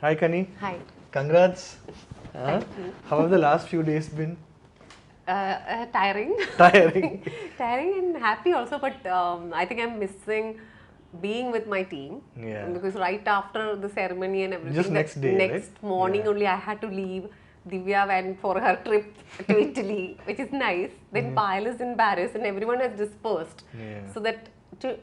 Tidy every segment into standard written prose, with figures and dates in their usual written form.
Hi Kani. Hi. Congrats. Thank you. How have the last few days been? Tiring. Tiring. Tiring and happy also, but I think I'm missing being with my team. Yeah. Because right after the ceremony and everything, Just next day, next right? morning Yeah. only I had to leave. Divya went for her trip to Italy, which is nice. Then Payal is in Paris and everyone has dispersed. Yeah. So that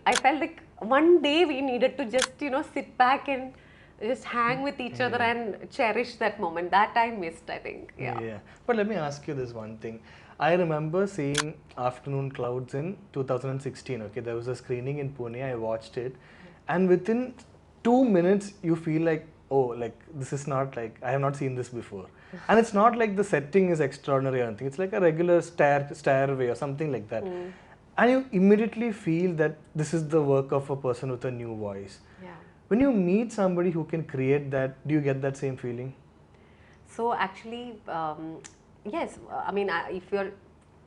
I felt like one day we needed to just, sit back and just hang with each other and cherish that moment. That I missed, I think. Yeah. But let me ask you this one thing. I remember seeing Afternoon Clouds in 2016. Okay, there was a screening in Pune. I watched it, and within 2 minutes, you feel like, oh, like this is not like I have not seen this before, and it's not like the setting is extraordinary or anything. It's like a regular stairway or something like that, and you immediately feel that this is the work of a person with a new voice. Yeah. When you meet somebody who can create that, do you get that same feeling? So actually, yes. I mean, if you're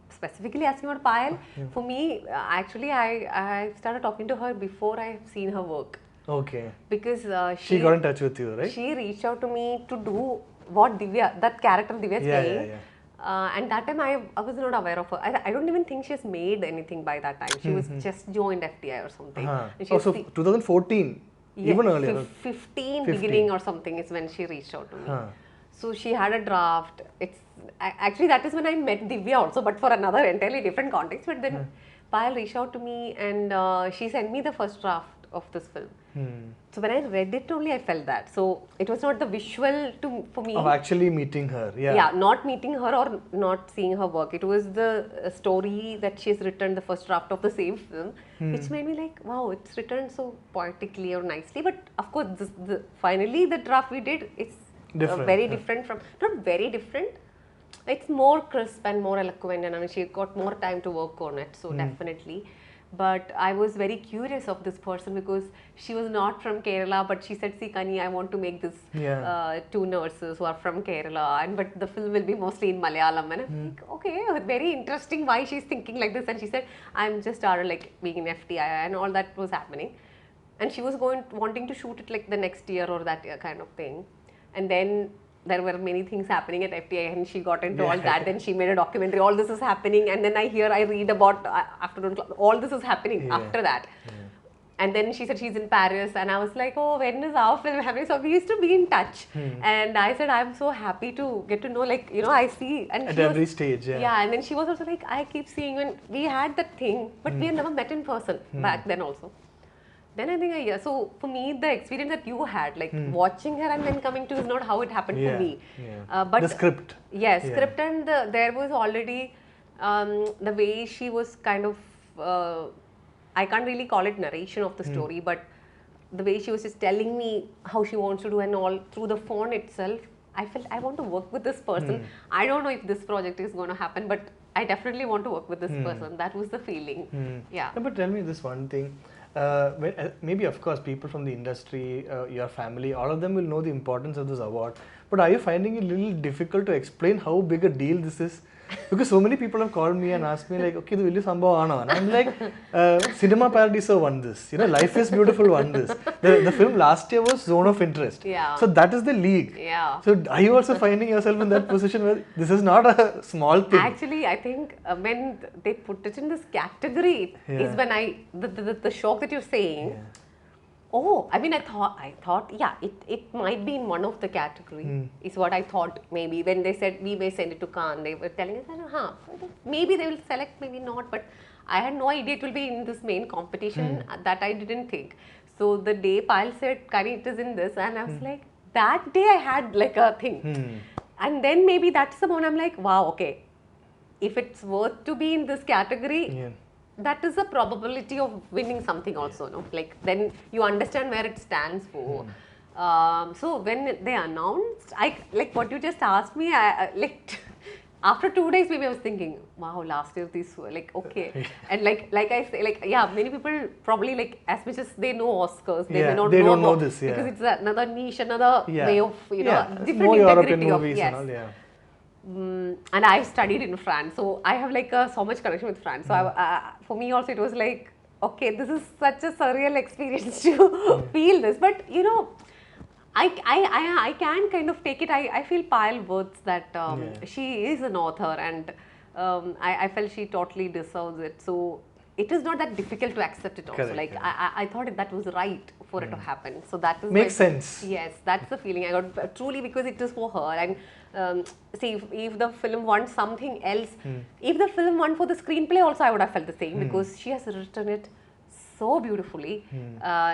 specifically asking about Payal, for me, actually, I started talking to her before I have seen her work. Okay. Because She got in touch with you, right? She reached out to me to do what that character Divya is playing. And that time I was not aware of her. I don't even think she has made anything by that time. She was just joined FTI or something. And she so 2014, even earlier. 15 beginning or something is when she reached out to me. So she had a draft. Actually that is when I met Divya also, but for another entirely different context. But then Payal reached out to me and she sent me the first draft of this film. So when I read it only, I felt that. So it was not the visual for me. Of actually meeting her, Yeah, not meeting her or not seeing her work. It was the story that she has written, the first draft of the same film, which made me like, wow, it's written so poetically or nicely. But of course, finally the draft we did, it's very different from, not very different. It's more crisp and more eloquent, and I mean, she got more time to work on it. So definitely. But I was very curious of this person because she was not from Kerala, but she said, see Kani, I want to make this two nurses who are from Kerala, but the film will be mostly in Malayalam. And I'm like, okay, very interesting why she's thinking like this. And she said, I'm just started like being in FTI and all that was happening. And she was wanting to shoot it like the next year or that year kind of thing. And then there were many things happening at FTI and she got into all that. Then she made a documentary, all this is happening. And then I read about Afternoon Club, all this is happening after that. And then she said she's in Paris and I was like, oh, when is our film happening? So we used to be in touch. And I said, I'm so happy to get to know, like, I see. And at every stage, Yeah, and then she was also like, I keep seeing when we had that thing, but we had never met in person back then also. Then I think, so for me, the experience that you had, like watching her and then coming to is not how it happened for me. But the script. Yes, script and there was already the way she was kind of, I can't really call it narration of the story, but the way she was just telling me how she wants to do and all through the phone itself, I felt I want to work with this person. I don't know if this project is going to happen, but I definitely want to work with this person. That was the feeling. Yeah. No, but tell me this one thing. Maybe of course people from the industry, your family, all of them will know the importance of this award, but are you finding it a little difficult to explain how big a deal this is? Because so many people have called me and asked me like, okay, the Willis Sambhav, and I'm like, Cinema Paradiso won this, Life is Beautiful won this. The film last year was Zone of Interest. Yeah. So that is the league. Yeah. So are you also finding yourself in that position where this is not a small thing? Actually, I think when they put it in this category is when the shock that you're saying. Oh, I mean, I thought, yeah, it might be in one of the category, is what I thought maybe. When they said, we may send it to Khan, they were telling us, maybe they will select, maybe not, but I had no idea it will be in this main competition, that I didn't think. So the day Payal said, Kani, it is in this, and I was like, that day I had like a thing. And then maybe that's the moment I'm like, wow, okay, if it's worth to be in this category, that is a probability of winning something also, no? Like then you understand where it stands for. So when they announced, like what you just asked me, like after 2 days maybe I was thinking, wow, last year these were like, okay. And like I say, like, yeah, many people probably like as much as they know Oscars, they may not they know don't know this, because it's another niche, another way of, different more integrity of, movies and all, and I studied in France, so I have like so much connection with France. So for me also it was like, okay, this is such a surreal experience to feel this. But I can kind of take it. I feel Payal words that she is an author, and I felt she totally deserves it. So it is not that difficult to accept it also. Correct, Like correct. I thought that was right for it to happen. So that is Makes sense. Yes, that's the feeling I got truly, because it is for her. And see, if the film wants something else, if the film won for the screenplay also, I would have felt the same, because she has written it so beautifully.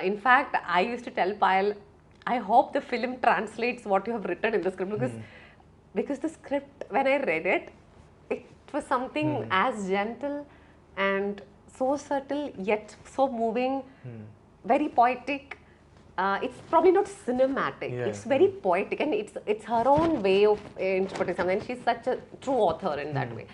In fact, I used to tell Payal, I hope the film translates what you have written in the script, because the script, when I read it, it was something as gentle and so subtle yet so moving, very poetic. It's probably not cinematic. Yeah. It's very poetic, and it's her own way of interpreting something. And she's such a true author in that way.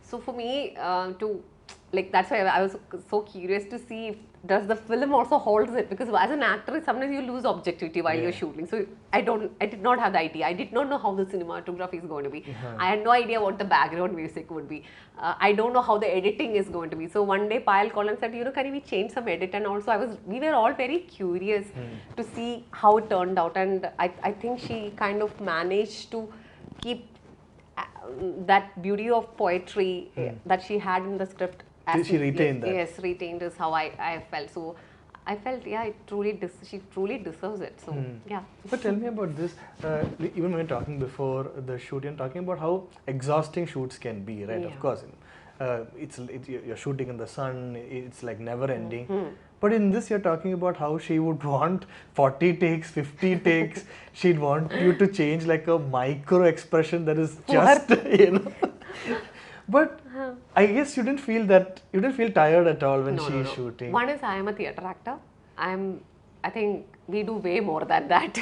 So for me, that's why I was so curious to see if does the film also holds it, because as an actor sometimes you lose objectivity while you're shooting. So I did not have the idea. I did not know how the cinematography is going to be. I had no idea what the background music would be. I don't know how the editing is going to be. So one day Payal called and said, can we change some edit? And also we were all very curious to see how it turned out, and I think she kind of managed to keep that beauty of poetry that she had in the script. She retained that. Yes, retained is how I felt. So I felt, she truly deserves it. So yeah. But tell me about this. Even when we were talking before the shoot, you're talking about how exhausting shoots can be, right? Yeah. Of course, you're shooting in the sun. It's like never ending. But in this, you're talking about how she would want 40 takes, 50 takes. She'd want you to change like a micro expression that is just, But I guess you didn't feel tired at all when she's shooting. One is, I am a theatre actor. I think we do way more than that.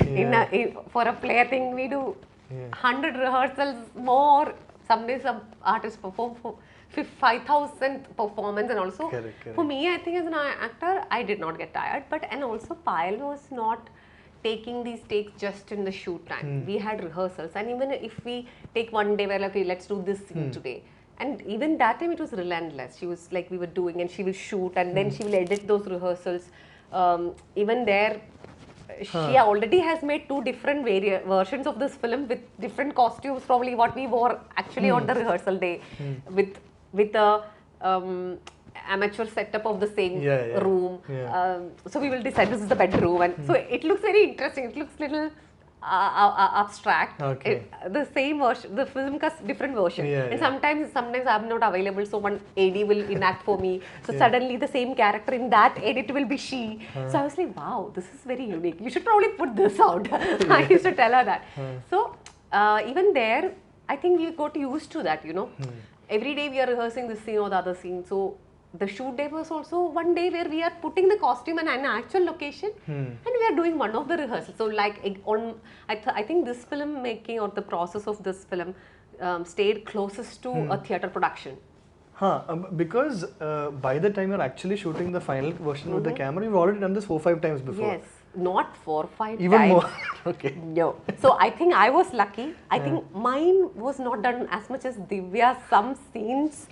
For a play, I think we do 100 rehearsals more. Some days some artists perform for 5,000 performance, and also correct. For me, I think as an actor, I did not get tired. And also Payal was not taking these takes just in the shoot time. We had rehearsals, and even if we take one day where let's do this scene today. And even that time it was relentless. She was like, we were doing, and she will shoot, and then she will edit those rehearsals. Even there, she already has made 2 different versions of this film with different costumes, probably what we wore actually on the rehearsal day, with a amateur setup of the same room. So we will decide this is the bedroom, and so it looks very interesting. It looks little abstract. The same version, the film has different version, and sometimes I'm not available, so one AD will enact for me. So suddenly the same character in that edit will be she. So I was like, wow, this is very unique. You should probably put this out. I used to tell her that. So even there, I think we got used to that. Every day we are rehearsing this scene or the other scene. So the shoot day was also one day where we are putting the costume in an actual location, and we are doing one of the rehearsals. So I think this film making, or the process of this film stayed closest to a theatre production. Because by the time you're actually shooting the final version with the camera, you've already done this 4-5 times before. Yes, not 4-5 times. Even more. Okay. No. So I think I was lucky. I think mine was not done as much as Divya. Some scenes.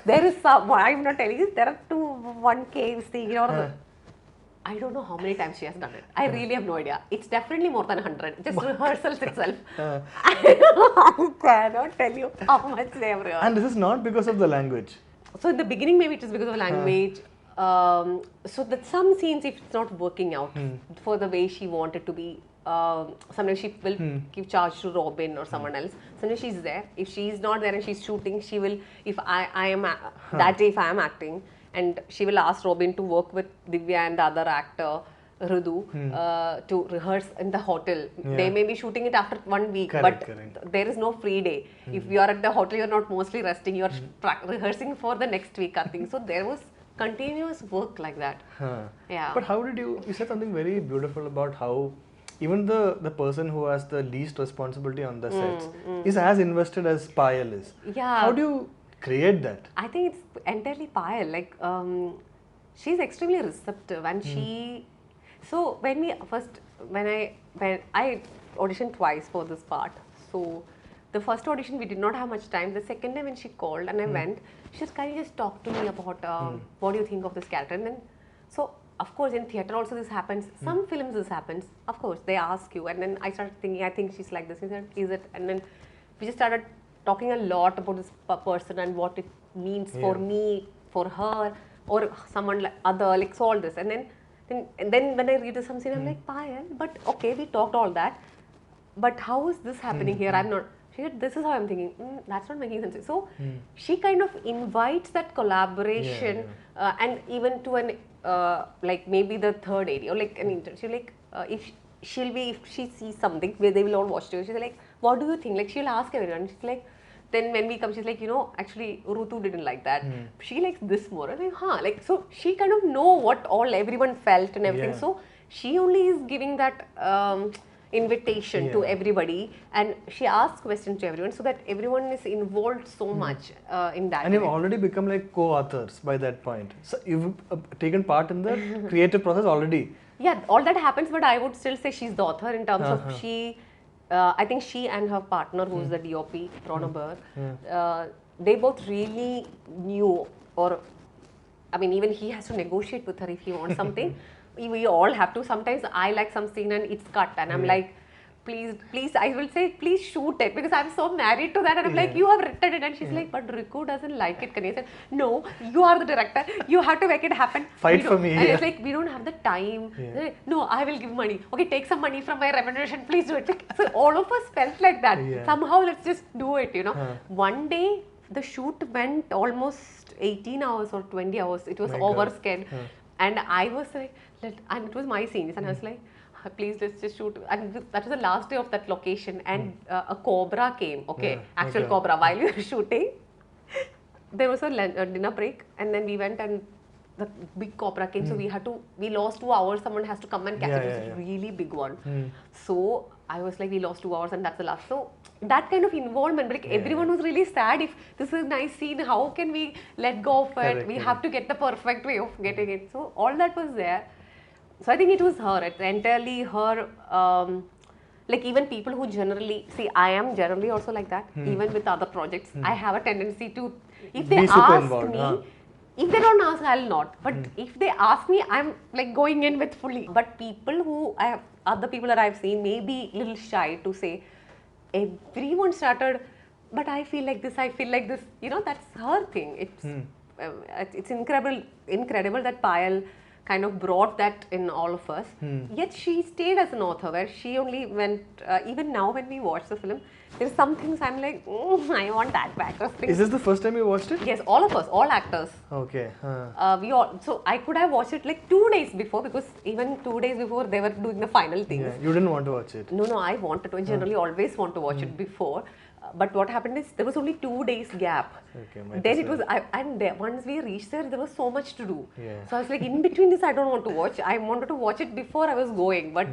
There is some, I'm not telling you, there are 1 cave scene, I don't know how many times she has done it. I really have no idea. It's definitely more than 100. Just rehearsals itself. I cannot tell you how much they have rehearsed. And this is not because of the language. So in the beginning, maybe it is because of language. So that some scenes, if it's not working out for the way she wanted to be, sometimes she will give charge to Robin or someone else. Sometimes she's there. If she's not there and she's shooting, she will, if I am, that day if I am acting, and she will ask Robin to work with Divya and the other actor, Ridu, to rehearse in the hotel. They may be shooting it after 1 week, but there is no free day. If you are at the hotel, you are not mostly resting, you are rehearsing for the next week, I think. So there was continuous work like that. But how did you said something very beautiful about how even the person who has the least responsibility on the sets is as invested as Payal is. How do you create that? I think it's entirely Payal. Like, she's extremely receptive, and she. So when I auditioned twice for this part. So the first audition we did not have much time. The second time when she called and I went, she said, "Can you just talk to me about what do you think of this character?" And then of course, in theatre also this happens. Some films this happens. Of course, they ask you, and then I started thinking, I think she's like this. He said, is it? And then we just started talking a lot about this person and what it means for me, for her, or someone like other, like so all this. And then when I read some scene, I'm like, Payal, but okay, we talked all that, but how is this happening here? I'm not. She said, this is how I'm thinking. That's not making sense. So she kind of invites that collaboration, and even to an like maybe the third area or like an intern. She's like, if she sees something where they will all watch it, she's like, what do you think? Like she'll ask everyone. She's like, then when we come, she's like, actually Rutu didn't like that. She likes this more. I'm like, huh? Like so she kind of know what all everyone felt and everything. So she only is giving that invitation to everybody, and she asks questions to everyone so that everyone is involved so much in that. And you've already become like co-authors by that point. So you've taken part in the creative process already. Yeah, all that happens, but I would still say she's the author in terms of she. I think she and her partner, who's the DOP, Pronober, they both really knew, or I mean, even he has to negotiate with her if he wants something. We all have to. Sometimes I like some scene and it's cut, and I'm like, please, I will say, please shoot it, because I'm so married to that, and I'm like, you have written it, and she's like, but Riku doesn't like it. Can you say, no, you are the director, you have to make it happen. Fight for me. And it's like, we don't have the time. Like, no, I will give money. Okay, take some money from my remuneration, please do it. Like, so all of us felt like that. Somehow, let's just do it, One day, the shoot went almost 18 hours or 20 hours. It was overscan. And I was like, and it was my scenes, and I was like, please, let's just shoot. And that was the last day of that location, and a cobra came, actual cobra. While we were shooting, there was a dinner break, and then we went and the big cobra came, so we lost 2 hours. Someone has to come and catch it. It was a really big one. So I was like, we lost 2 hours, and that's the last. So that kind of involvement, like everyone was really sad. If this is a nice scene, how can we let go of it? We have to get the perfect way of getting it. So all that was there. So I think it was her. It's entirely her. Like even people who generally see, I am generally also like that. Even with other projects, I have a tendency to, if they ask me. If they don't ask, I'll not. But if they ask me, I'm like going in with fully. But people who other people that I've seen may be a little shy to say, everyone started, but I feel like this, that's her thing. It's incredible that Payal kind of brought that in all of us. Yet she stayed as an author, where she only went, even now when we watch the film, there's some things I'm like, I want that back. Is this the first time you watched it? Yes, all of us, all actors. Okay. So I could have watched it like 2 days before, because even 2 days before they were doing the final things. Yeah, you didn't want to watch it? No, I wanted to. I generally always want to watch it before. But what happened is there was only 2 days gap. Then it was, once we reached there was so much to do. So I was like, in between this, I don't want to watch. I wanted to watch it before I was going, but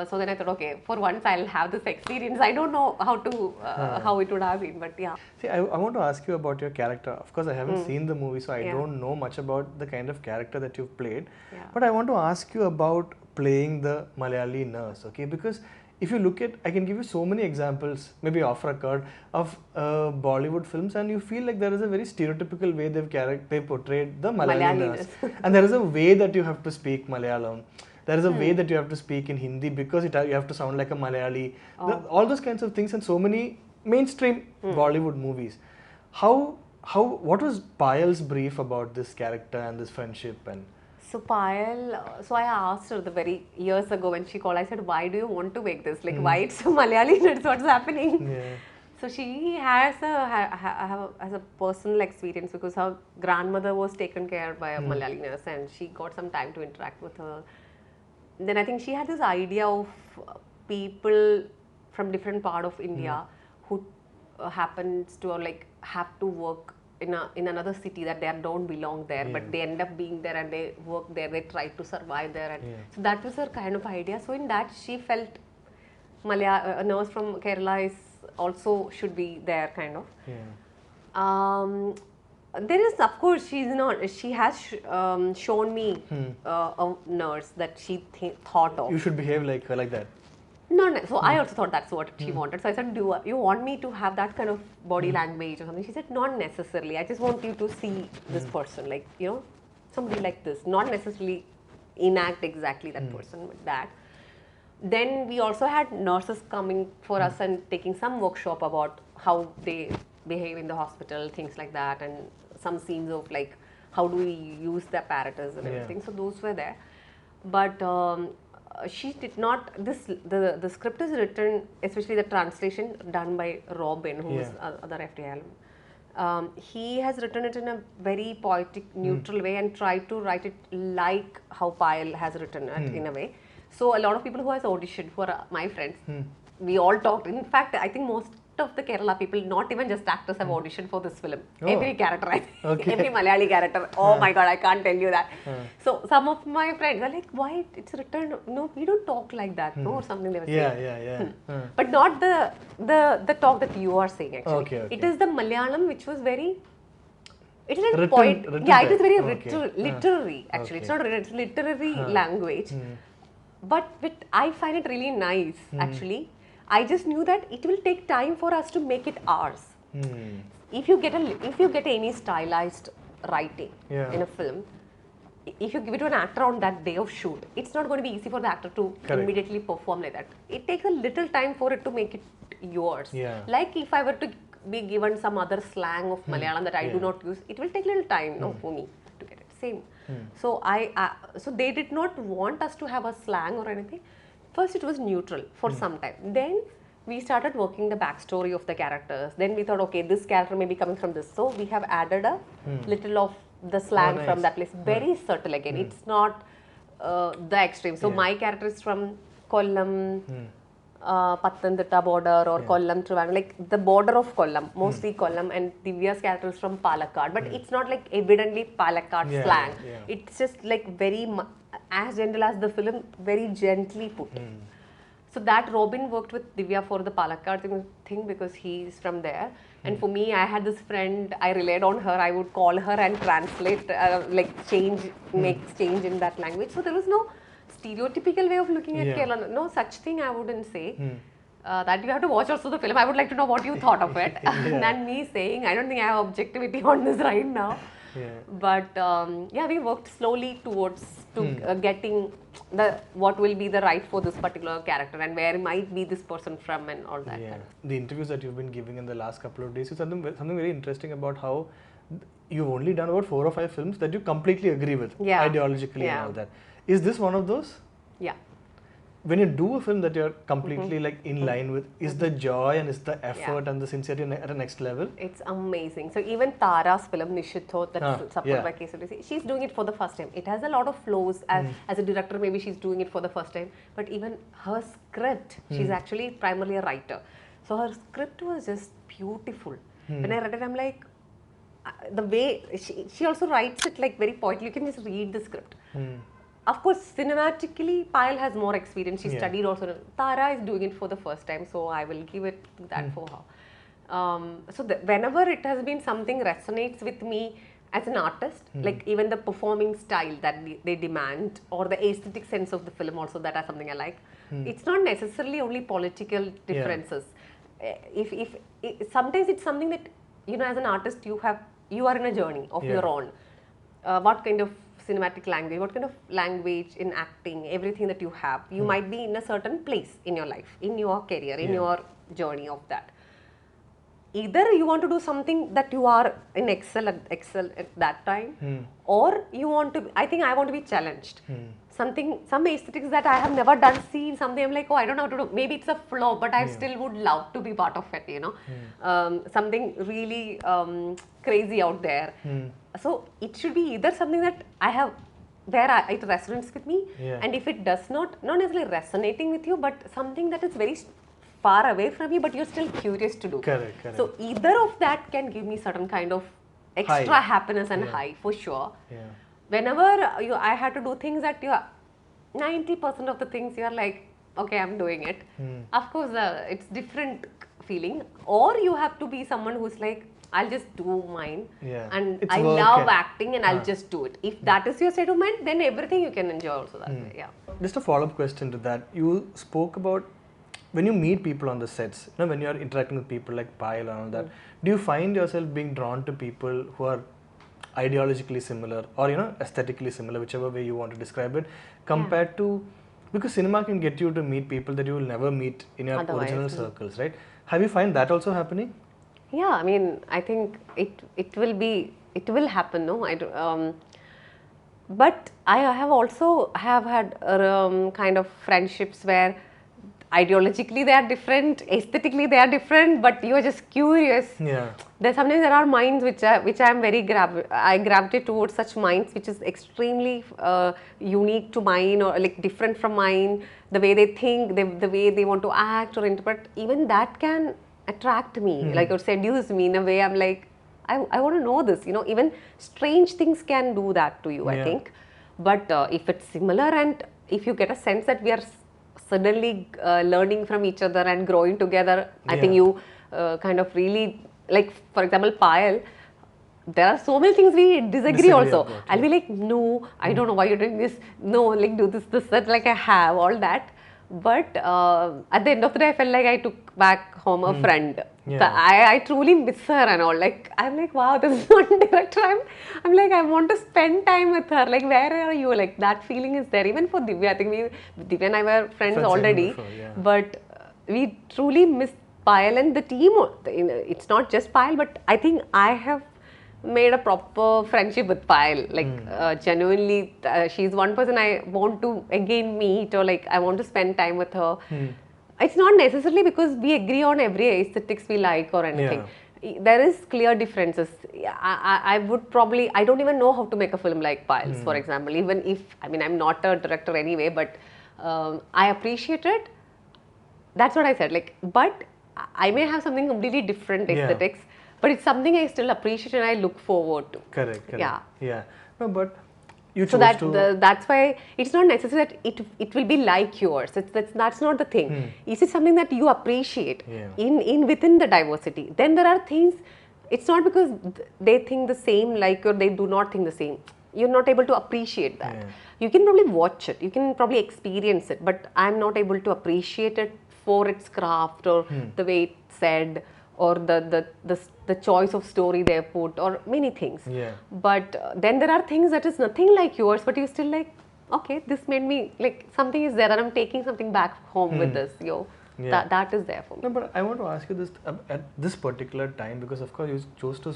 so then I thought, okay, for once I'll have this experience. I don't know how it would have been, but yeah. See, I want to ask you about your character. Of course, I haven't seen the movie, so I don't know much about the kind of character that you've played. But I want to ask you about playing the Malayali nurse, okay? Because if you look at, I can give you so many examples, maybe off record, of Bollywood films, and you feel like there is a very stereotypical way they've portrayed the Malayali nurse. And there is a way that you have to speak Malayalam. There is a way that you have to speak in Hindi, because you have to sound like a Malayali. All those kinds of things, and so many mainstream Bollywood movies. What was Payal's brief about this character and this friendship? And so Payal, so I asked her the very years ago when she called, I said, why do you want to make this? Like, why it's a Malayali nurse? What's happening? So she has a personal experience, because her grandmother was taken care by a Malayali nurse, and she got some time to interact with her. Then I think she had this idea of people from different part of India who happens to have to work in another city, that they don't belong there, but they end up being there and they work there, they try to survive there, and so that was her kind of idea. So in that she felt a nurse from Kerala is also should be there, kind of. There is, of course, she has shown me a nurse that she thought of. You should behave like her, like that. No. So I also thought that's what she wanted. So I said, do you want me to have that kind of body language or something? She said, not necessarily. I just want you to see this person, like, somebody like this. Not necessarily enact exactly that person with that. Then we also had nurses coming for us and taking some workshop about how they behave in the hospital, things like that, and some scenes of like how do we use the apparatus and everything. So those were there. But she did not, the script is written, especially the translation done by Robin, who is other FTI alum. He has written it in a very poetic, neutral way and tried to write it like how Payal has written it in a way. So a lot of people who has auditioned, who are my friends, we all talked. In fact, I think most of the Kerala people, not even just actors, have auditioned for this film. Every character, I think. Every Malayali character. Oh my God, I can't tell you that. So some of my friends are like, why it's written? No, we don't talk like that, no, or something they were saying. But not the talk that you are saying actually. It is the Malayalam which was very. It is like poet. Yeah, it is very literary actually. It's not written, it's literary language. But I find it really nice actually. I just knew that it will take time for us to make it ours. If you get any stylized writing in a film, if you give it to an actor on that day of shoot, it's not going to be easy for the actor to immediately perform like that. It takes a little time for it to make it yours. Like if I were to be given some other slang of Malayalam that I do not use, it will take a little time for me to get it. Same. So so they did not want us to have a slang or anything. First it was neutral for some time. Then we started working the backstory of the characters. Then we thought, okay, this character may be coming from this. So we have added a little of the slang from that place. Very subtle again. It's not the extreme. So my character is from Kollam, Pathanamthitta border, or Kollam, Trivandrum, like the border of Kollam, mostly Kollam, and Divya's character is from Palakkad. But it's not like evidently Palakkad slang. It's just like very, as gentle as the film, very gently put. So that Robin worked with Divya for the Palakkad thing because he's from there. And for me, I had this friend, I relied on her, I would call her and translate, like make change in that language. So there was no stereotypical way of looking at Kerala. No such thing I wouldn't say. That you have to watch also the film. I would like to know what you thought of it. Than me saying, I don't think I have objectivity on this right now. But yeah, we worked slowly towards getting what will be the right for this particular character and where might be this person from and all that. The interviews that you've been giving in the last couple of days, you said something very interesting about how you've only done about 4 or 5 films that you completely agree with ideologically and all that. Is this one of those? Yeah. When you do a film that you're completely like in line with, is the joy and is the effort and the sincerity at a next level? It's amazing. So even Tara's film Nishitho, that's supported by KCDC, she's doing it for the first time. It has a lot of flaws. As a director, maybe she's doing it for the first time. But even her script, she's actually primarily a writer. So her script was just beautiful. When I read it, I'm like, the way she also writes it like very poetic. You can just read the script. Of course, cinematically, Payal has more experience. She studied also. Tara is doing it for the first time, so I will give it that for her. So whenever it has been something resonates with me as an artist, like even the performing style that they demand, or the aesthetic sense of the film also, that is something I like. It's not necessarily only political differences. Sometimes it's something that, you know, as an artist, you are in a journey of your own. What kind of cinematic language, what kind of language in acting, everything that you have, you might be in a certain place in your life, in your career, in your journey of that. Either you want to do something that you are in excel at that time, or you want to, I think I want to be challenged. Some aesthetics that I have never done, seen something, I'm like, oh, I don't know how to do. Maybe it's a flaw, but I still would love to be part of it, you know. Something really crazy out there. So it should be either something that I have, where it resonates with me, and if it does not necessarily resonating with you, but something that is very far away from you, but you're still curious to do. Correct. So either of that can give me certain kind of extra happiness and high for sure. Whenever I had to do things that 90% of the things you're like, okay, I'm doing it. Of course, it's different feeling. Or you have to be someone who's like, I'll just do mine. And I love acting and I'll just do it. If that is your state of mind, then everything you can enjoy also that way. Just a follow-up question to that. You spoke about when you meet people on the sets, you know, when you're interacting with people like Payal and all that, do you find yourself being drawn to people who are ideologically similar or aesthetically similar, whichever way you want to describe it, compared to, because cinema can get you to meet people that you will never meet in your original circles, right? Have you find that also happening? Yeah, I mean, I think it will happen, no? But I have had kind of friendships where ideologically they are different, aesthetically they are different, but you are just curious. Yeah. Sometimes there are minds which I am very I gravitate towards such minds which is extremely unique to mine, or like different from mine. The way they think, the way they want to act or interpret, even that can attract me, like, or seduce me in a way. I'm like, I want to know this, even strange things can do that to you, I think. But if it's similar, and if you get a sense that we are suddenly learning from each other and growing together, I think you kind of really, like, for example, Payal, there are so many things we disagree also. About, I'll be like, no, I don't know why you're doing this. No, like, do this, that, like, I have all that. But at the end of the day, I felt like I took back home a friend. I truly miss her and all. Like, I'm like, wow, this is one director. I'm like, I want to spend time with her. Like, where are you? Like, that feeling is there. Even for Divya, I think Divya and I were friends already. Before, but we truly miss Payal and the team. It's not just Payal, but I think I have made a proper friendship with Payal. Like, genuinely, she's one person I want to again meet, or like, I want to spend time with her. It's not necessarily because we agree on every aesthetics we like or anything. There is clear differences. I would probably, I don't even know how to make a film like Payal's, for example. Even if, I mean, I'm not a director anyway, but I appreciate it. That's what I said. Like, but I may have something completely different aesthetics, but it's something I still appreciate and I look forward to. Correct. Yeah. No, but you chose that's why it's not necessary that it will be like yours. That's not the thing. Is it something that you appreciate in within the diversity? Then there are things. It's not because they think the same like you, or they do not think the same. You're not able to appreciate that. You can probably watch it. You can probably experience it, but I'm not able to appreciate it for its craft or the way it's said, or the choice of story they put, or many things. But then there are things that is nothing like yours, but you still like, okay, this made me, like, something is there and I'm taking something back home with this. That is there for me. No, but I want to ask you this at this particular time, because of course you chose to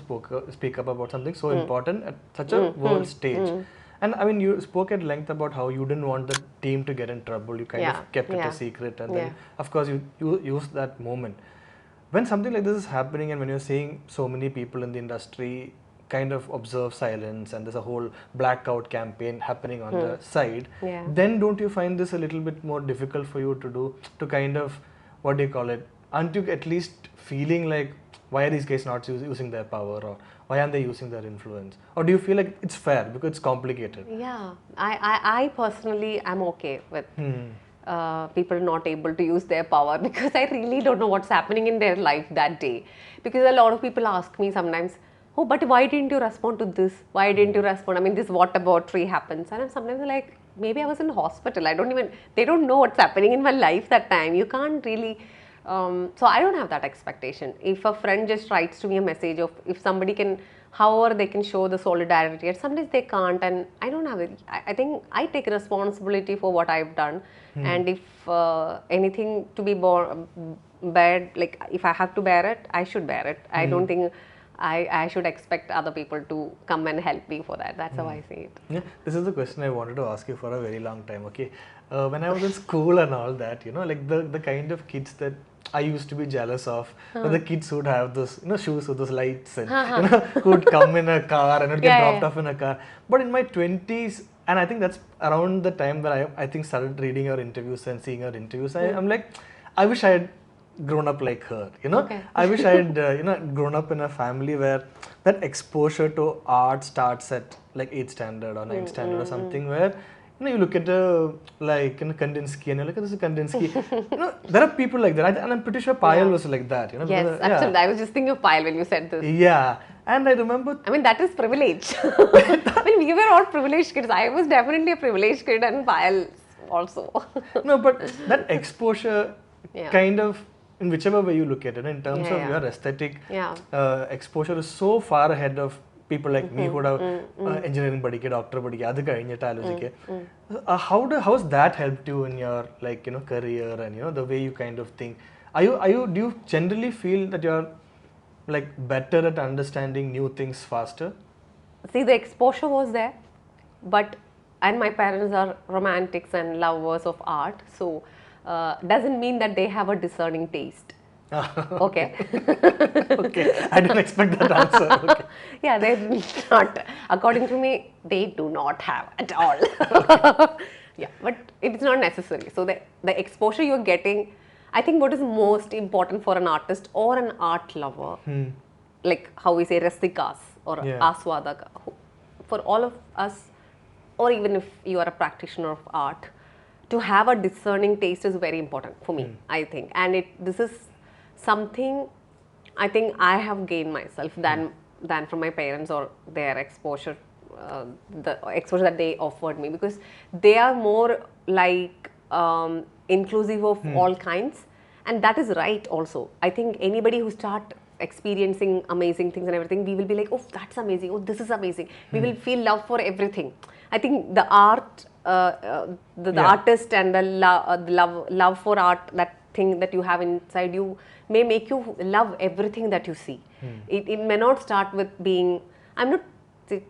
speak up about something so important at such a world stage. And I mean, you spoke at length about how you didn't want the team to get in trouble. You kind of kept it a secret, and then of course you used that moment. When something like this is happening, and when you're seeing so many people in the industry kind of observe silence, and there's a whole blackout campaign happening on the side, then don't you find this a little bit more difficult for you to do, to kind of, what do you call it, aren't you at least feeling like, why are these guys not using their power, or why aren't they using their influence? Or do you feel like it's fair because it's complicated? Yeah, I personally am okay with people not able to use their power, because I really don't know what's happening in their life that day. Because a lot of people ask me sometimes, oh, but why didn't you respond to this? Why didn't you respond? I mean, this whataboutery happens. And I'm sometimes like, maybe I was in hospital. They don't know what's happening in my life that time. You can't really, so I don't have that expectation. If a friend just writes to me a message of, if somebody can, however they can show the solidarity, and sometimes they can't, and I don't have it. I think I take responsibility for what I've done. And if anything to be bad, like if I have to bear it, I should bear it. I don't think I should expect other people to come and help me for that. That's how I see it. Yeah, this is the question I wanted to ask you for a very long time. Okay, when I was in school and all that, like the kind of kids that I used to be jealous of, the kids who would have those, shoes with those lights, and who would come in a car and would get dropped off in a car. But in my 20s, and I think that's around the time that I think started reading her interviews and seeing her interviews, I'm like, I wish I had grown up like her, I wish I had grown up in a family where that exposure to art starts at like 8th standard or 9th standard or something, where you look at like Kandinsky, and you look at this Kandinsky. There are people like that, and I'm pretty sure Payal was like that. Yes, absolutely. I was just thinking of Payal when you said this. Yeah, and I remember. I mean, that is privilege. I mean, we were all privileged kids. I was definitely a privileged kid, and Payal also. No, but that exposure, kind of, in whichever way you look at it, in terms of your aesthetic exposure, is so far ahead of people like me who would have engineering പഠിക്കുക, doctor പഠിക്കുക, അത് കഴിഞ്ഞിട്ട് ആലോചിക്കുക. How's that helped you in your career and the way you kind of think? Do you generally feel that you're like better at understanding new things faster? See, the exposure was there, and my parents are romantics and lovers of art, so doesn't mean that they have a discerning taste. Okay. Okay, I didn't expect that answer. Okay. Yeah, they're not. According to me, they do not have at all. Yeah, but it's not necessary. So the exposure you're getting, I think what is most important for an artist or an art lover, like how we say rasikas or aswadaka, for all of us, or even if you are a practitioner of art, to have a discerning taste is very important for me, I think. And this is something I think I have gained myself than from my parents or their exposure, the exposure that they offered me, because they are more like inclusive of all kinds, and that is right also. I think anybody who start experiencing amazing things and everything, we will be like, oh, that's amazing, oh, this is amazing. We will feel love for everything. I think the art, the artist and the love for art, that thing that you have inside you may make you love everything that you see. It may not start with being, I'm not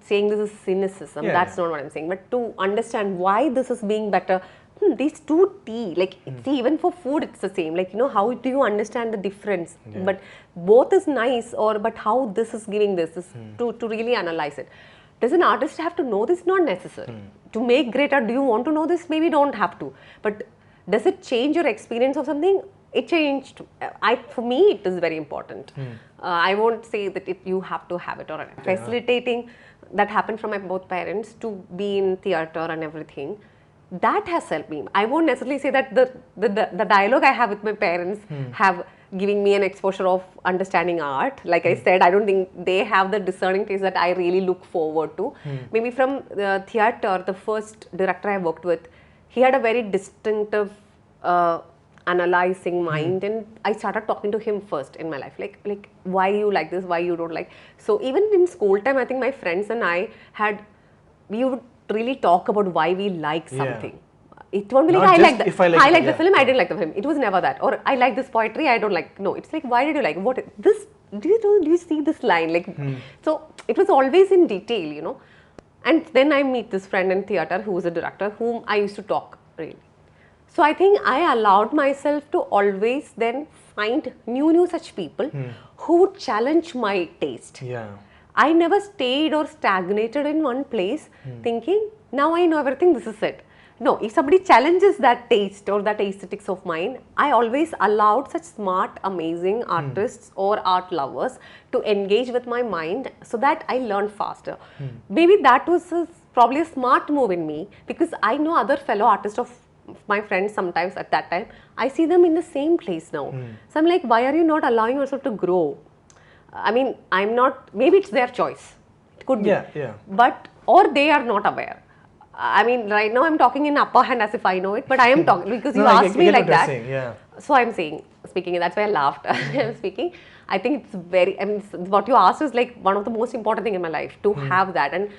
saying this is cynicism, that's not what I'm saying, but to understand why this is being better. These two tea, like see, even for food it's the same, like how do you understand the difference? But both is nice, but how this is giving this is to really analyze it. Does an artist have to know this? Not necessary. To make great art, do you want to know this? Maybe don't have to. But does it change your experience of something? It changed. For me, it is very important. I won't say that you have to have it or facilitating. That happened from my both parents to be in theatre and everything. That has helped me. I won't necessarily say that the dialogue I have with my parents have giving me an exposure of understanding art. Like I said, I don't think they have the discerning taste that I really look forward to. Maybe from the theatre, the first director I worked with, he had a very distinctive analyzing mind, and I started talking to him first in my life, like why you like this, why you don't like. So even in school time, I think my friends and we would really talk about why we like something. It won't be like, I like the film, I didn't like the film. It was never that. Or I like this poetry, I don't like. No, it's like, why did you like what this? Do you see this line? Like, so it was always in detail, And then I meet this friend in theatre who was a director, whom I used to talk really. So I think I allowed myself to always then find new such people who would challenge my taste. I never stayed or stagnated in one place thinking, now I know everything, this is it. No, if somebody challenges that taste or that aesthetics of mine, I always allowed such smart, amazing artists or art lovers to engage with my mind so that I learned faster. Maybe that was probably a smart move in me, because I know other fellow artists of my friends sometimes at that time, I see them in the same place now. So I'm like, why are you not allowing yourself to grow? I mean, I'm not, maybe it's their choice. It could be. But, or they are not aware. I mean, right now I'm talking in upper hand as if I know it, but I am talking because you asked me like that. So I'm speaking, that's why I laughed. I'm speaking. I think it's very, what you asked is like one of the most important thing in my life, to have that. And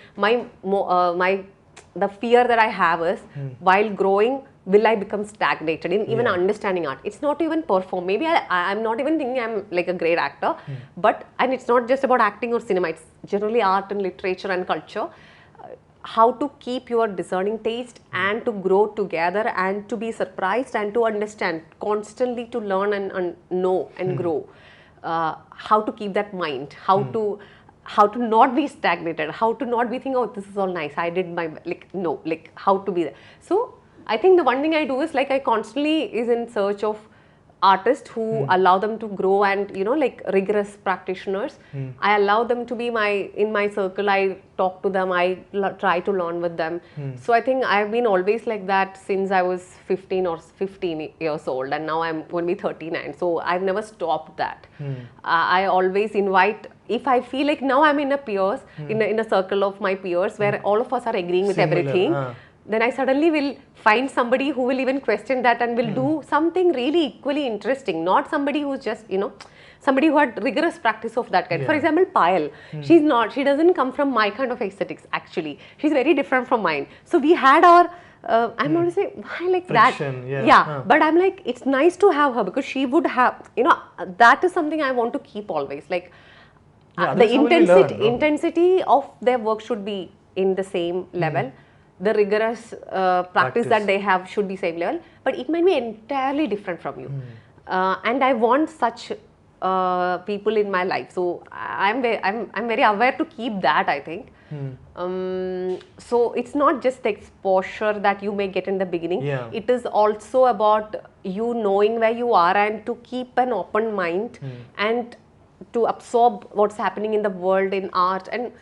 the fear that I have is, while growing, will I become stagnated in even understanding art? It's not even perform. Maybe I'm not even thinking I'm like a great actor, and it's not just about acting or cinema. It's generally art and literature and culture. How to keep your discerning taste and to grow together and to be surprised and to understand, constantly to learn and know and grow. How to keep that mind, how to not be stagnated, how to not be thinking, oh, this is all nice, I did my, how to be there. So I think the one thing I do is I constantly is in search of artists who allow them to grow, and like rigorous practitioners. I allow them to be in my circle. I talk to them, I try to learn with them. So I think I've been always like that since I was 15 years old, and now I'm going to be 39. So I've never stopped that. I always invite, if I feel like now I'm in a circle of my peers where all of us are agreeing with everything, then I suddenly will find somebody who will even question that and will do something really equally interesting, not somebody who's just, somebody who had rigorous practice of that kind. For example, Payal, she doesn't come from my kind of aesthetics actually. She's very different from mine. So we had our, I'm not saying why like friction, that. But I'm like, it's nice to have her because she would have, that is something I want to keep always. Like the intensity of their work should be in the same level. The rigorous practice that they have should be same level, but it might be entirely different from you. And I want such people in my life, so I'm very aware to keep that, I think. So it's not just the exposure that you may get in the beginning. It is also about you knowing where you are and to keep an open mind and to absorb what's happening in the world, in art. And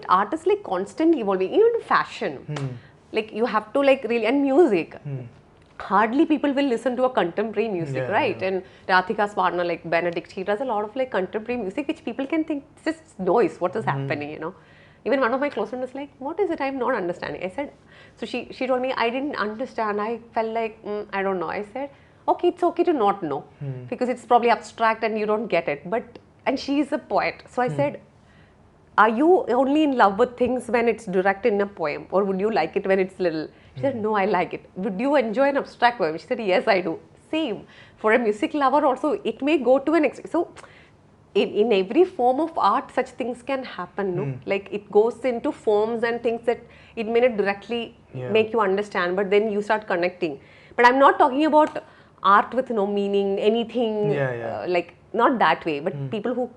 art is like constantly evolving, even fashion. Like you have to like really, and music. Hardly people will listen to a contemporary music, right? And Radhika's partner, like Benedict, he does a lot of like contemporary music, which people can think it's just noise. What is happening? Even one of my close friends was like, "What is it? I'm not understanding." I said, so she told me, "I didn't understand. I felt like I don't know." I said, "Okay, it's okay to not know because it's probably abstract and you don't get it." And she is a poet, so I said, "Are you only in love with things when it's direct in a poem, or would you like it when it's little?" She said, "No, I like it." "Would you enjoy an abstract poem?" She said, "Yes, I do." Same. For a music lover also, it may go to an extreme. So, in every form of art, such things can happen, no? Like it goes into forms and things that it may not directly make you understand, but then you start connecting. But I'm not talking about art with no meaning, anything, like not that way, but people who,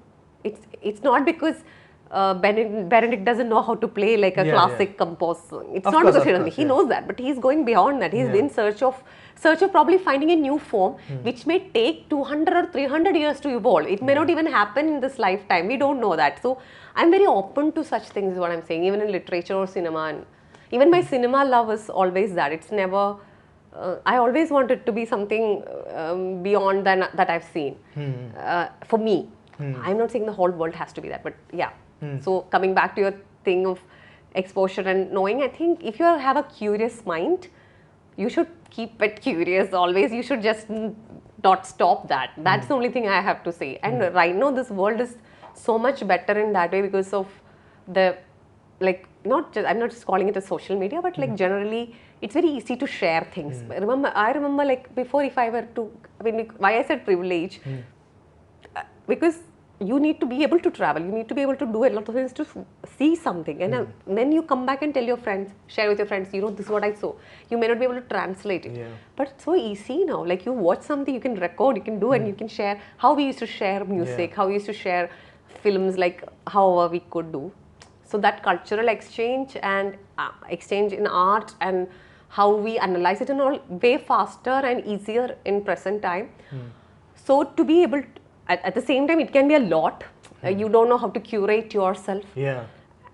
it's not because Benedict doesn't know how to play like a classic composer. It's not because he doesn't. He knows that, but he's going beyond that. He's in search of probably finding a new form, which may take 200 or 300 years to evolve. It may not even happen in this lifetime. We don't know that. So I'm very open to such things, is what I'm saying, even in literature or cinema. And even my cinema love is always that. It's never, I always want it to be something beyond than that I've seen. For me, I'm not saying the whole world has to be that, but yeah. So coming back to your thing of exposure and knowing, I think if you have a curious mind, you should keep it curious always. You should just not stop that. That's the only thing I have to say. And right now this world is so much better in that way because of the, like, not just, I'm not just calling it a social media, but like generally it's very easy to share things. I remember like before, if I were to, I mean, why I said privilege, because you need to be able to travel, you need to be able to do a lot of things to see something, and then you come back and tell your friends, share with your friends, this is what I saw. You may not be able to translate it, but it's so easy now. Like you watch something, you can record, you can do, and you can share. How we used to share music, how we used to share films, like however we could do. So that cultural exchange and exchange in art and how we analyze it and all, way faster and easier in present time. So to be able to, at the same time, it can be a lot. You don't know how to curate yourself.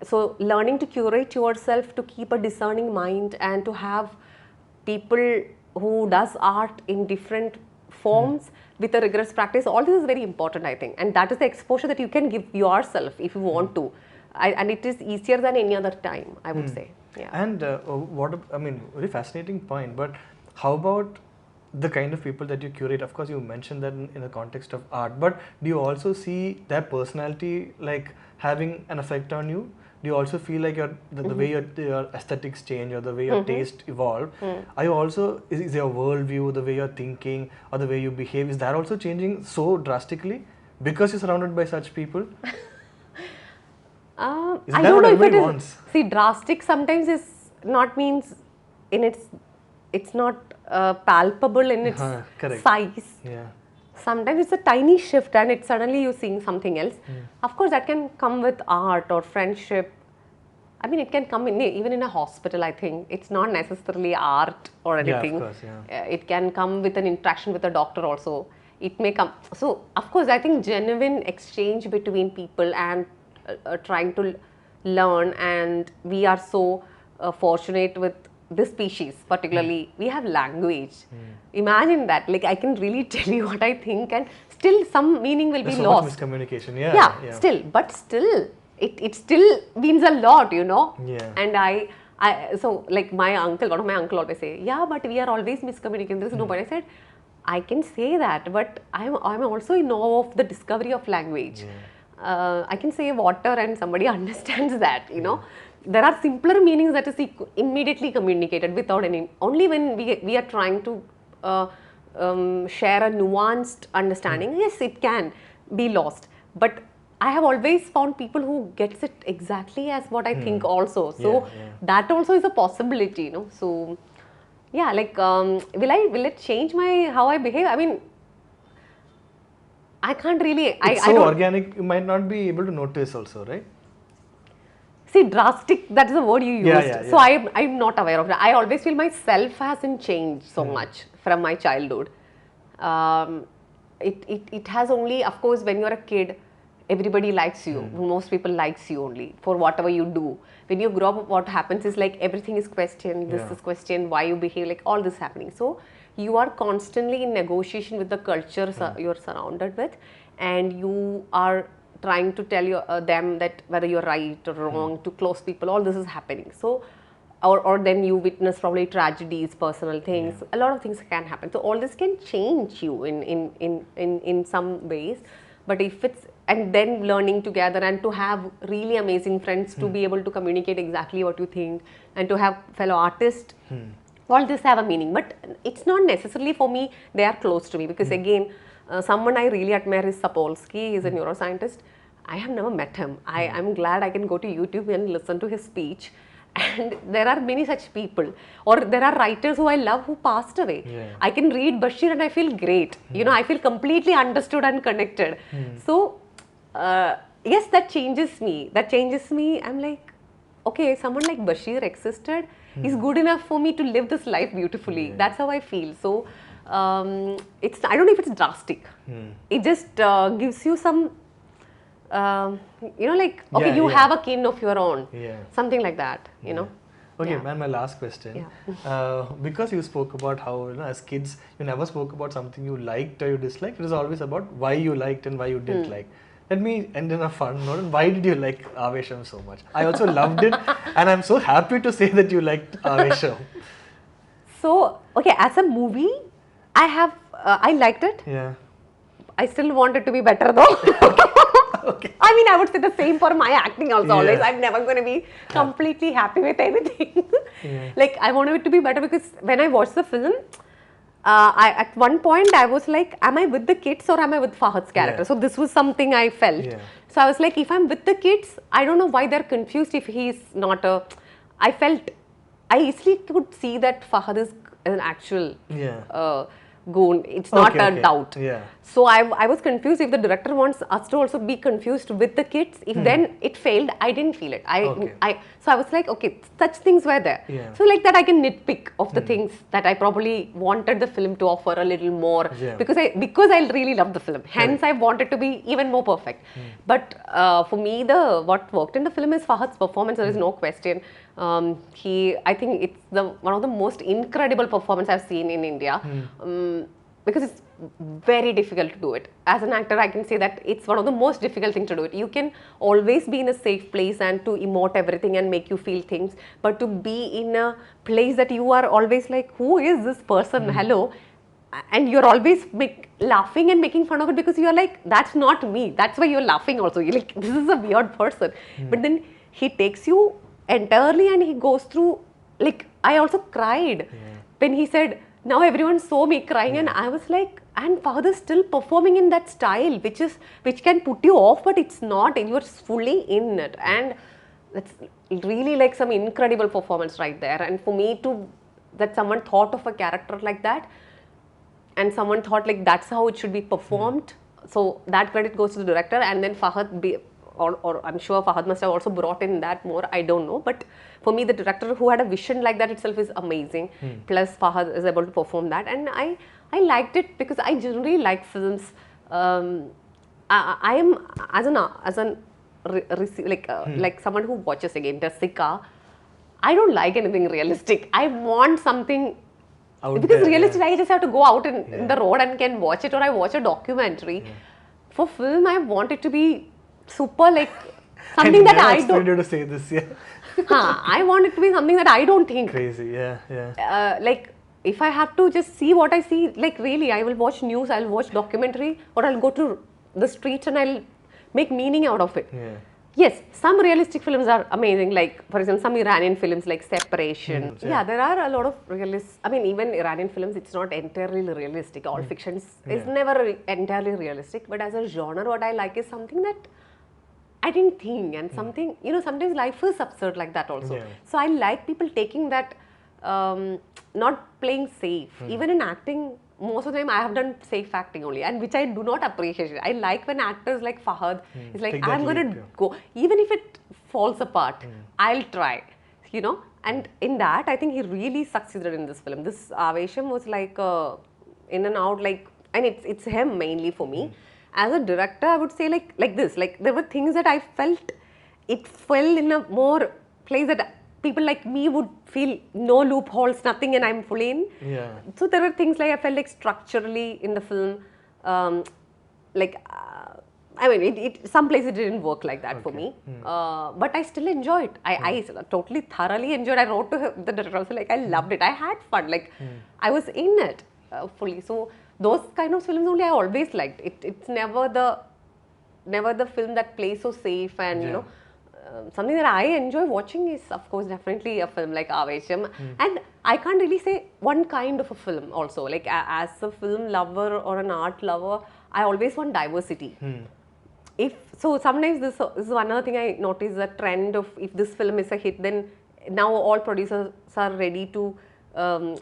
So learning to curate yourself, to keep a discerning mind, and to have people who does art in different forms with a rigorous practice, all this is very important, I think. And that is the exposure that you can give yourself if you want to. And it is easier than any other time, I would say. And very fascinating point, but how about the kind of people that you curate? Of course, you mentioned that in the context of art, but do you also see their personality like having an effect on you? Do you also feel like the way your aesthetics change or the way your taste evolve? Are you also, is your worldview, the way you're thinking or the way you behave, is that also changing so drastically because you're surrounded by such people? I don't know if it is. See, drastic sometimes is not means in it's not palpable in its size. Sometimes it's a tiny shift and it's suddenly you're seeing something else. Of course, that can come with art or friendship. I mean, it can come even in a hospital, I think. It's not necessarily art or anything. Of course, it can come with an interaction with a doctor also. It may come. So, of course, I think genuine exchange between people and trying to learn, and we are so fortunate with this species particularly, we have language. Imagine that, like I can really tell you what I think and still some meaning will be lost. So much miscommunication, still, but still, it still means a lot, And So like my uncle, one of my uncle always say, yeah, but we are always miscommunicating. There is no point. I said, I can say that, but I'm also in awe of the discovery of language. I can say water and somebody understands that, you know. There are simpler meanings that is immediately communicated without any, only when we are trying to share a nuanced understanding, yes, it can be lost. But I have always found people who gets it exactly as what I think also. So that also is a possibility, you know. So yeah, like will it change how I behave? I mean, I can't really. It's so organic, you might not be able to notice also, right? See, drastic, that is the word you used. So I'm not aware of that. I always feel myself hasn't changed so much from my childhood. It has only, of course, when you're a kid, everybody likes you. Most people likes you only for whatever you do. When you grow up, what happens is like everything is questioned. This is questioned, why you behave, like all this happening. So you are constantly in negotiation with the culture you're surrounded with, and you are trying to tell them that whether you're right or wrong, to close people, all this is happening. So, or then you witness probably tragedies, personal things, a lot of things can happen. So all this can change you in some ways. But if it's, and then learning together and to have really amazing friends to be able to communicate exactly what you think, and to have fellow artists, all this have a meaning. But it's not necessarily for me, they are close to me, because again, someone I really admire is Sapolsky. He's a neuroscientist. I have never met him. I'm glad I can go to YouTube and listen to his speech. And there are many such people. Or there are writers who I love who passed away. I can read Bashir and I feel great. You know, I feel completely understood and connected. So, yes, that changes me. I'm like, okay, someone like Bashir existed. Is good enough for me to live this life beautifully. That's how I feel. So, it's, I don't know if it's drastic. It just gives you some, you know, like, okay, you have a kin of your own. Something like that, you know. Okay, man, my last question. Because you spoke about how, you know, as kids, you never spoke about something you liked or you disliked. It was always about why you liked and why you didn't like. Let me end in a fun note. Why did you like Avesham so much? I also loved it, and I'm so happy to say that you liked Avesham. So, okay, as a movie, I liked it. I still want it to be better though. Okay. I mean, I would say the same for my acting also always. I'm never going to be completely happy with anything. Like, I want it to be better, because when I watched the film, at one point I was like, am I with the kids or am I with Fahad's character? So this was something I felt. So I was like, if I'm with the kids, I don't know why they're confused if he's not a... I easily could see that Fahad is an actual goon. It's not a doubt. So I was confused if the director wants us to also be confused with the kids. If then it failed, I didn't feel it. So I was like, okay, such things were there. So like that I can nitpick of the things that I probably wanted the film to offer a little more, because I really love the film. Hence I wanted to be even more perfect. But for me, what worked in the film is Fahad's performance. There is no question. I think it's one of the most incredible performances I've seen in India, because it's very difficult to do it. As an actor, I can say that it's one of the most difficult things to do it. You can always be in a safe place and to emote everything and make you feel things, but to be in a place that you are always like, who is this person? Hello. And you're always laughing and making fun of it, because you're like, that's not me. That's why you're laughing also. You're like, this is a weird person. But then he takes you entirely and he goes through, like, I also cried when he said, now everyone saw me crying, and I was like, and Father still performing in that style, which can put you off, but it's not, you're fully in it. And that's really like some incredible performance right there. And for me that someone thought of a character like that, and someone thought like that's how it should be performed. So that credit goes to the director, and then Fahad, or I'm sure Fahad must have also brought in that more, I don't know. But for me, the director who had a vision like that itself is amazing. Plus Fahad is able to perform that, and I liked it because I generally like films. I am like someone who watches again Rasika. I don't like anything realistic. I want something because realistic. I just have to go out in the road and can watch it, or I watch a documentary. For film, I want it to be super like something that I expected don't. you to say this. Yeah. I want it to be something that I don't think. Crazy. Yeah. Like if I have to just see what I see, like really, I will watch news, I'll watch documentary, or I'll go to the streets and I'll make meaning out of it. Yeah. Yes, some realistic films are amazing, like for example, some Iranian films like Separation. Yeah, there are a lot of I mean, even Iranian films, it's not entirely realistic. All fictions is never entirely realistic. But as a genre, what I like is something that I didn't think, and something, you know, sometimes life is absurd like that also. Yeah. So I like people taking that, not playing safe. Even in acting, most of the time I have done safe acting only, and which I do not appreciate. I like when actors like Fahad is like, I'm going to go, even if it falls apart, I'll try, you know. And in that, I think he really succeeded in this film. This Avesham was like in and out, like, and it's him mainly for me. As a director, I would say like this, like there were things that I felt it fell in a more place that people like me would feel no loopholes, nothing, and I'm fully in. Yeah. So there were things like I felt like structurally in the film, like I mean, it some places it didn't work like that for me, but I still enjoy it. I totally thoroughly enjoyed. I wrote to the director also, like I loved it. I had fun, like I was in it fully. So those kind of films only I always liked. It's never the film that plays so safe and you know. Something that I enjoy watching is, of course, definitely a film like Avesham. And I can't really say one kind of a film also. Like, as a film lover or an art lover, I always want diversity. So sometimes this is one other thing I notice, the trend of if this film is a hit, then now all producers are ready to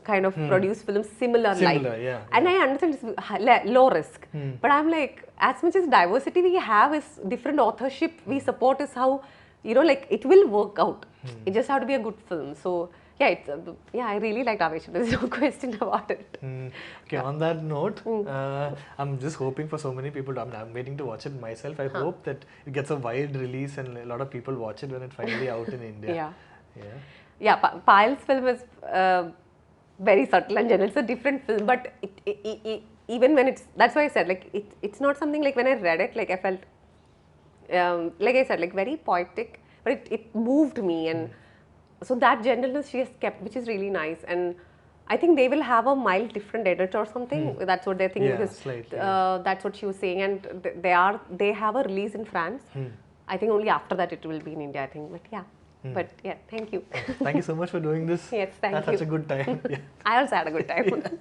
kind of produce films similar Yeah. And I understand it's low risk. But I'm like, as much as diversity we have is different authorship we support is how, you know, like it will work out. It just have to be a good film. So yeah, it's I really liked Avesham. There's no question about it. Okay, on that note, I'm just hoping for so many people. I'm waiting to watch it myself. I hope that it gets a wide release and a lot of people watch it when it's finally out in India. Yeah. Payal's film is very subtle and general. It's a different film, but even when that's why I said like it's not something like when I read it, like I felt. Like I said, like very poetic, but it moved me, and so that gentleness she has kept, which is really nice. And I think they will have a mild different edit or something. That's what they're thinking. Yeah, because slightly. that's what she was saying, and they have a release in France. I think only after that it will be in India. I think, but yeah, thank you. Thank you so much for doing this. Yes, thank you. That's such a good time. I also had a good time.